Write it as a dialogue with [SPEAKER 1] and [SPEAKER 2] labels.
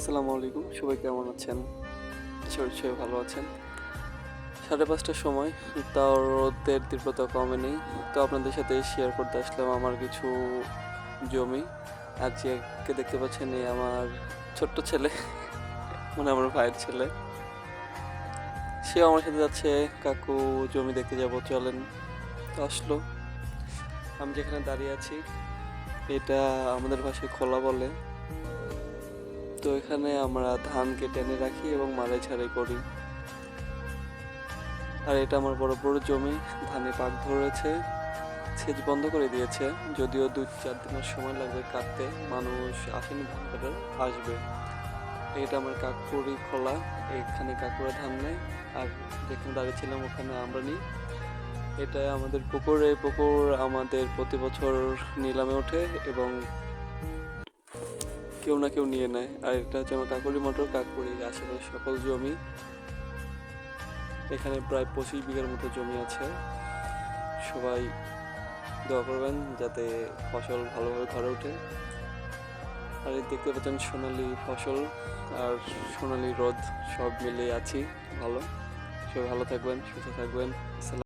[SPEAKER 1] আসসালামু আলাইকুম। সবাই কেমন আছেন? আশা করি সবাই ভালো আছেন। ৫:৩০টার সময়, তাও রোদের তীব্রতা কমেনি। তো আপনাদের সাথে শেয়ার করতে আসলাম আমার কিছু জমি। আর যে দেখতে পাচ্ছেন এই আমার ছোট্ট ছেলে, মানে আমার ভাইয়ের ছেলে। সেও আমার সাথে যাচ্ছে, "কাকু জমি দেখতে যাবো চলেন।" তো আসলো। আমি যেখানে দাঁড়িয়ে আছি এটা আমাদের ভাষায় খোলা বলে। তো এখানে আমরা ধান কেটে এনে রাখি এবং মাড়াই ছাড়াই করি। আর এটা আমার বড় জমি, ধানে পাক ধরেছে। সেচ বন্ধ করে দিয়েছে, যদিও ২-৪ দিনের সময় লাগবে কাটতে। মানুষ আসেনি ধান কাটার, আসবে। এটা আমার কাকুরই খোলা, এখানে কাকুরা ধান নেয়। আর যেখানে দাঁড়িয়েছিলাম ওখানে আমরা নিই। এটা আমাদের পুকুর, এই পুকুর আমাদের প্রতি বছর নিলামে ওঠে এবং কেউ না কেউ নিয়ে নেয়। আর এটা হচ্ছে আমার কাকুরি মোটর, কাকুরি আশেপাশে সকল জমি। এখানে প্রায় ২৫ বিঘার মতো জমি আছে। সবাই দোয়া করবেন যাতে ফসল ভালোভাবে ঘরে ওঠে। আর এই দেখতে পাচ্ছেন সোনালী ফসল আর সোনালী রোদ, সব মিলিয়ে আছি ভালো। সবাই ভালো থাকবেন, সুস্থ থাকবেন।